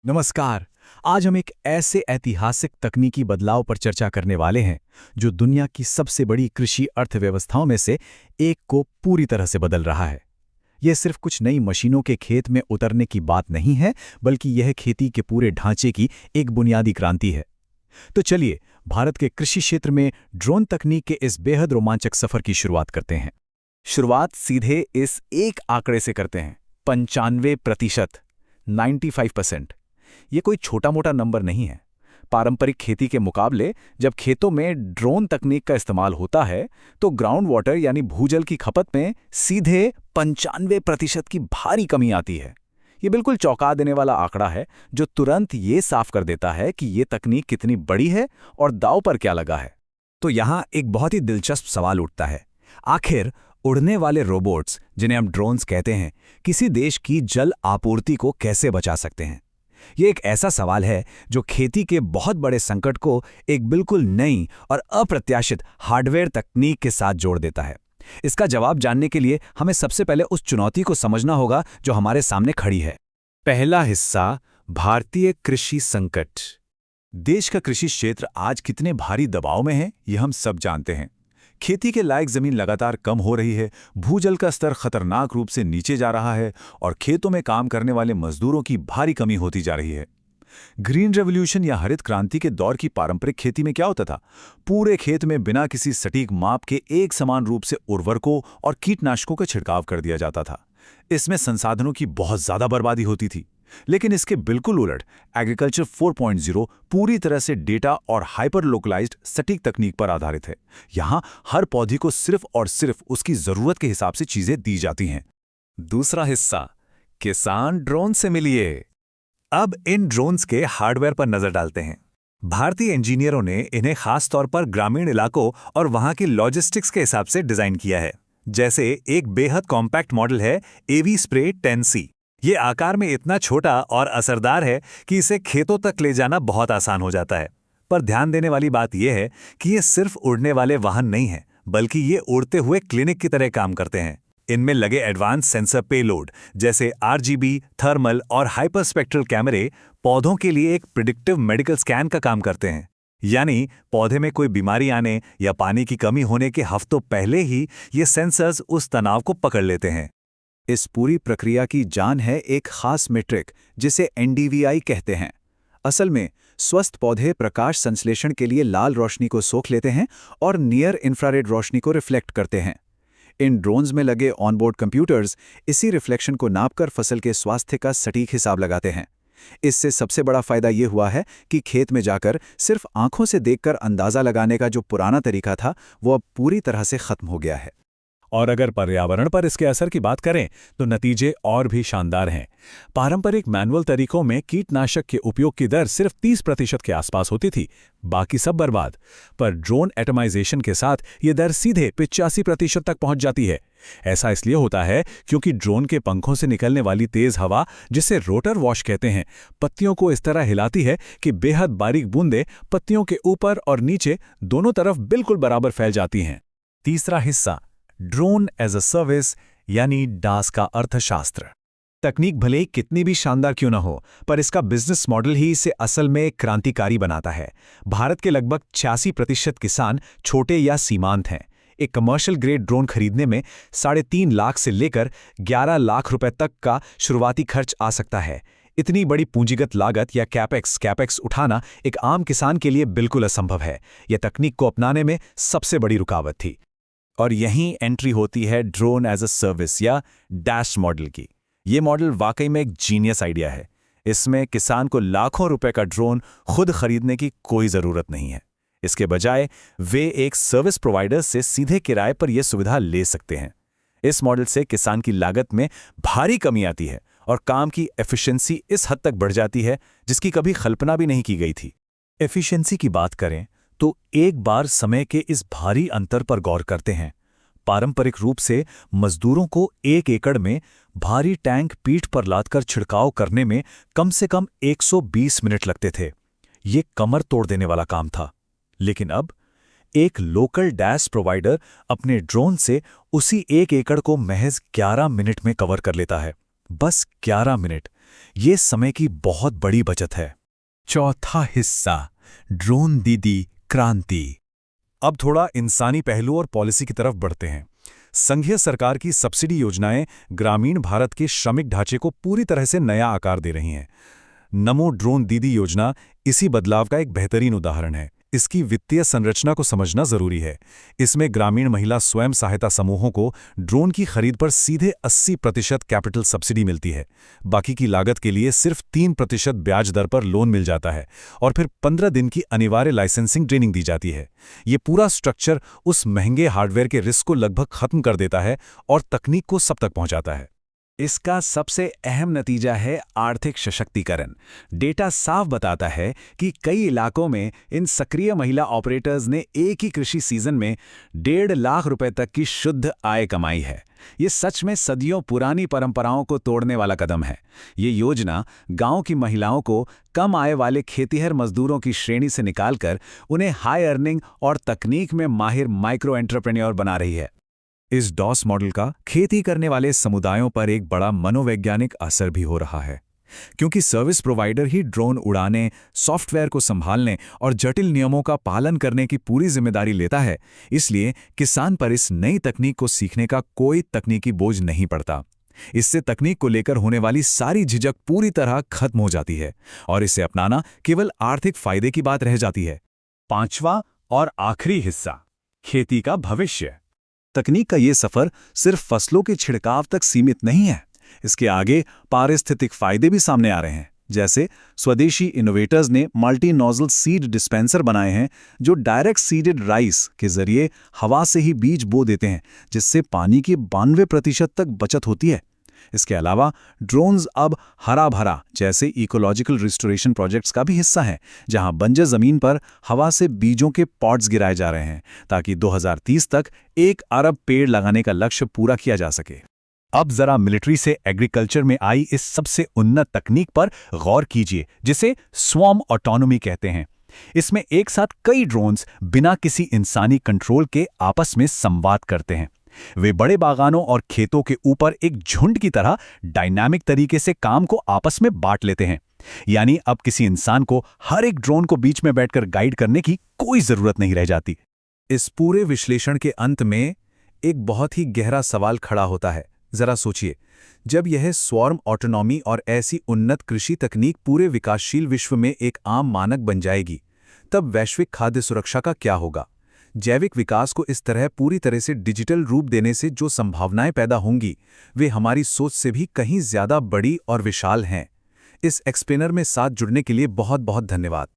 नमस्कार। आज हम एक ऐसे ऐतिहासिक तकनीकी बदलाव पर चर्चा करने वाले हैं जो दुनिया की सबसे बड़ी कृषि अर्थव्यवस्थाओं में से एक को पूरी तरह से बदल रहा है। यह सिर्फ कुछ नई मशीनों के खेत में उतरने की बात नहीं है, बल्कि यह खेती के पूरे ढांचे की एक बुनियादी क्रांति है। तो चलिए, भारत के कृषि क्षेत्र में ड्रोन तकनीक के इस बेहद रोमांचक सफर की शुरुआत करते हैं। शुरुआत सीधे इस एक आंकड़े से करते हैं, 95%, 95%। ये कोई छोटा मोटा नंबर नहीं है। पारंपरिक खेती के मुकाबले जब खेतों में ड्रोन तकनीक का इस्तेमाल होता है तो ग्राउंड वाटर यानी भूजल की खपत में सीधे 95% की भारी कमी आती है। ये बिल्कुल चौंका देने वाला आंकड़ा है, जो तुरंत ये साफ कर देता है कि ये तकनीक कितनी बड़ी है और दांव पर क्या लगा है। तो यहाँ एक बहुत ही दिलचस्प सवाल उठता है, आखिर उड़ने वाले रोबोट्स, जिन्हें हम ड्रोन्स कहते हैं, किसी देश की जल आपूर्ति को कैसे बचा सकते हैं? ये एक ऐसा सवाल है जो खेती के बहुत बड़े संकट को एक बिल्कुल नई और अप्रत्याशित हार्डवेयर तकनीक के साथ जोड़ देता है। इसका जवाब जानने के लिए हमें सबसे पहले उस चुनौती को समझना होगा जो हमारे सामने खड़ी है। पहला हिस्सा, भारतीय कृषि संकट। देश का कृषि क्षेत्र आज कितने भारी दबाव में है, ये हम सब जानते हैं। खेती के लायक जमीन लगातार कम हो रही है, भूजल का स्तर खतरनाक रूप से नीचे जा रहा है और खेतों में काम करने वाले मजदूरों की भारी कमी होती जा रही है। ग्रीन रेवोल्यूशन या हरित क्रांति के दौर की पारंपरिक खेती में क्या होता था? पूरे खेत में बिना किसी सटीक माप के एक समान रूप से उर्वरकों और कीटनाशकों का छिड़काव कर दिया जाता था। इसमें संसाधनों की बहुत ज्यादा बर्बादी होती थी। लेकिन इसके बिल्कुल उलट एग्रीकल्चर 4.0 पूरी तरह से डेटा और हाइपर लोकलाइज्ड सटीक तकनीक पर आधारित है। यहाँ हर पौधे को सिर्फ और सिर्फ उसकी जरूरत के हिसाब से चीजें दी जाती हैं। दूसरा हिस्सा, किसान ड्रोन से मिलिए। अब इन ड्रोन्स के हार्डवेयर पर नजर डालते हैं। भारतीय इंजीनियरों ने इन्हें खास तौर पर ग्रामीण इलाकों और वहां की लॉजिस्टिक्स के हिसाब से डिजाइन किया है। जैसे एक बेहद कॉम्पैक्ट मॉडल है एवी स्प्रे 10C। ये आकार में इतना छोटा और असरदार है कि इसे खेतों तक ले जाना बहुत आसान हो जाता है। पर ध्यान देने वाली बात यह है कि ये सिर्फ उड़ने वाले वाहन नहीं हैं, बल्कि ये उड़ते हुए क्लिनिक की तरह काम करते हैं। इनमें लगे एडवांस सेंसर पेलोड जैसे RGB, थर्मल और हाइपरस्पेक्ट्रल कैमरे पौधों के लिए एक प्रिडिक्टिव मेडिकल स्कैन का काम करते हैं। यानी पौधे में कोई बीमारी आने या पानी की कमी होने के हफ्तों पहले ही ये सेंसर्स उस तनाव को पकड़ लेते हैं। इस पूरी प्रक्रिया की जान है एक खास मीट्रिक जिसे NDVI कहते हैं। असल में स्वस्थ पौधे प्रकाश संश्लेषण के लिए लाल रोशनी को सोख लेते हैं और नियर इंफ्रारेड रोशनी को रिफ्लेक्ट करते हैं। इन ड्रोन्स में लगे ऑनबोर्ड कंप्यूटर्स इसी रिफ्लेक्शन को नापकर फसल के स्वास्थ्य का सटीक हिसाब लगाते हैं। इससे सबसे बड़ा फायदा ये हुआ है कि खेत में जाकर सिर्फ आंखों से देखकर अंदाजा लगाने का जो पुराना तरीका था, वो अब पूरी तरह से खत्म हो गया है। और अगर पर्यावरण पर इसके असर की बात करें तो नतीजे और भी शानदार हैं। पारंपरिक मैनुअल तरीकों में कीटनाशक के उपयोग की दर सिर्फ 30% के आसपास होती थी, बाकी सब बर्बाद। पर ड्रोन एटमाइजेशन के साथ ये दर सीधे 85% तक पहुंच जाती है। ऐसा इसलिए होता है क्योंकि ड्रोन के पंखों से निकलने वाली तेज हवा, जिसे रोटर वॉश कहते हैं, पत्तियों को इस तरह हिलाती है कि बेहद बारीक बूंदें पत्तियों के ऊपर और नीचे दोनों तरफ बिल्कुल बराबर फैल जाती हैं। तीसरा हिस्सा, ड्रोन एज अ सर्विस यानी डास का अर्थशास्त्र। तकनीक भले ही कितनी भी शानदार क्यों न हो, पर इसका बिजनेस मॉडल ही इसे असल में क्रांतिकारी बनाता है। भारत के लगभग 86% किसान छोटे या सीमांत हैं। एक कमर्शियल ग्रेड ड्रोन खरीदने में 3.5 लाख से लेकर 11 लाख रुपए तक का शुरुआती खर्च आ सकता है। इतनी बड़ी पूंजीगत लागत या कैपेक्स उठाना एक आम किसान के लिए बिल्कुल असंभव है। यह तकनीक को अपनाने में सबसे बड़ी रुकावट थी। और यहीं एंट्री होती है ड्रोन एज अ सर्विस या डैश मॉडल की। ये मॉडल वाकई में एक जीनियस आइडिया है। इसमें किसान को लाखों रुपए का ड्रोन खुद खरीदने की कोई ज़रूरत नहीं है। इसके बजाय वे एक सर्विस प्रोवाइडर से सीधे किराए पर यह सुविधा ले सकते हैं। इस मॉडल से किसान की लागत में भारी कमी आती है और काम की एफिशिएंसी इस हद तक बढ़ जाती है जिसकी कभी कल्पना भी नहीं की गई थी। एफिशिएंसी की बात करें तो एक बार समय के इस भारी अंतर पर गौर करते हैं। पारंपरिक रूप से मजदूरों को 1 एकड़ में भारी टैंक पीठ पर लादकर छिड़काव करने में कम से कम 120 मिनट लगते थे। ये कमर तोड़ देने वाला काम था। लेकिन अब एक लोकल डैश प्रोवाइडर अपने ड्रोन से उसी 1 एकड़ को महज 11 मिनट में कवर कर लेता है। बस 11 मिनट, ये समय की बहुत बड़ी बचत है। चौथा हिस्सा, ड्रोन दीदी क्रांति। अब थोड़ा इंसानी पहलू और पॉलिसी की तरफ बढ़ते हैं। संघीय सरकार की सब्सिडी योजनाएं ग्रामीण भारत के श्रमिक ढांचे को पूरी तरह से नया आकार दे रही हैं। नमो ड्रोन दीदी योजना इसी बदलाव का एक बेहतरीन उदाहरण है। इसकी वित्तीय संरचना को समझना जरूरी है। इसमें ग्रामीण महिला स्वयं सहायता समूहों को ड्रोन की खरीद पर सीधे 80% कैपिटल सब्सिडी मिलती है। बाकी की लागत के लिए सिर्फ 3% ब्याज दर पर लोन मिल जाता है और फिर 15 दिन की अनिवार्य लाइसेंसिंग ट्रेनिंग दी जाती है। ये पूरा स्ट्रक्चर उस महंगे हार्डवेयर के रिस्क को लगभग खत्म कर देता है और तकनीक को सब तक पहुंचाता है। इसका सबसे अहम नतीजा है आर्थिक सशक्तिकरण। डेटा साफ बताता है कि कई इलाकों में इन सक्रिय महिला ऑपरेटर्स ने एक ही कृषि सीजन में 1.5 लाख रुपए तक की शुद्ध आय कमाई है। ये सच में सदियों पुरानी परंपराओं को तोड़ने वाला कदम है। ये योजना गांव की महिलाओं को कम आय वाले खेतीहर मजदूरों की श्रेणी से निकालकर उन्हें हाई अर्निंग और तकनीक में माहिर माइक्रो एंटरप्रेन्योर बना रही है। इस डॉस मॉडल का खेती करने वाले समुदायों पर एक बड़ा मनोवैज्ञानिक असर भी हो रहा है, क्योंकि सर्विस प्रोवाइडर ही ड्रोन उड़ाने, सॉफ्टवेयर को संभालने और जटिल नियमों का पालन करने की पूरी जिम्मेदारी लेता है। इसलिए किसान पर इस नई तकनीक को सीखने का कोई तकनीकी बोझ नहीं पड़ता। इससे तकनीक को लेकर होने वाली सारी झिझक पूरी तरह खत्म हो जाती है और इसे अपनाना केवल आर्थिक फायदे की बात रह जाती है। पांचवा और आखिरी हिस्सा, खेती का भविष्य। तकनीक का ये सफर सिर्फ फसलों के छिड़काव तक सीमित नहीं है। इसके आगे पारिस्थितिक फायदे भी सामने आ रहे हैं। जैसे स्वदेशी इनोवेटर्स ने मल्टी नोजल सीड डिस्पेंसर बनाए हैं जो डायरेक्ट सीडेड राइस के जरिए हवा से ही बीज बो देते हैं, जिससे पानी की 92% तक बचत होती है। इसके अलावा ड्रोन्स अब हरा भरा जैसे इकोलॉजिकल रिस्टोरेशन प्रोजेक्ट्स का भी हिस्सा हैं, जहां बंजर जमीन पर हवा से बीजों के पॉट्स गिराए जा रहे हैं ताकि 2030 तक 1 अरब पेड़ लगाने का लक्ष्य पूरा किया जा सके। अब जरा मिलिट्री से एग्रीकल्चर में आई इस सबसे उन्नत तकनीक पर गौर कीजिए, जिसे स्वॉर्म ऑटोनॉमी कहते हैं। इसमें एक साथ कई ड्रोन्स बिना किसी इंसानी कंट्रोल के आपस में संवाद करते हैं। वे बड़े बागानों और खेतों के ऊपर एक झुंड की तरह डायनामिक तरीके से काम को आपस में बांट लेते हैं। यानी अब किसी इंसान को हर एक ड्रोन को बीच में बैठकर गाइड करने की कोई जरूरत नहीं रह जाती। इस पूरे विश्लेषण के अंत में एक बहुत ही गहरा सवाल खड़ा होता है। जरा सोचिए, जब यह स्वॉर्म ऑटोनॉमी और ऐसी उन्नत कृषि तकनीक पूरे विकासशील विश्व में एक आम मानक बन जाएगी, तब वैश्विक खाद्य सुरक्षा का क्या होगा? जैविक विकास को इस तरह पूरी तरह से डिजिटल रूप देने से जो संभावनाएं पैदा होंगी, वे हमारी सोच से भी कहीं ज्यादा बड़ी और विशाल हैं। इस एक्सप्लेनर में साथ जुड़ने के लिए बहुत बहुत धन्यवाद।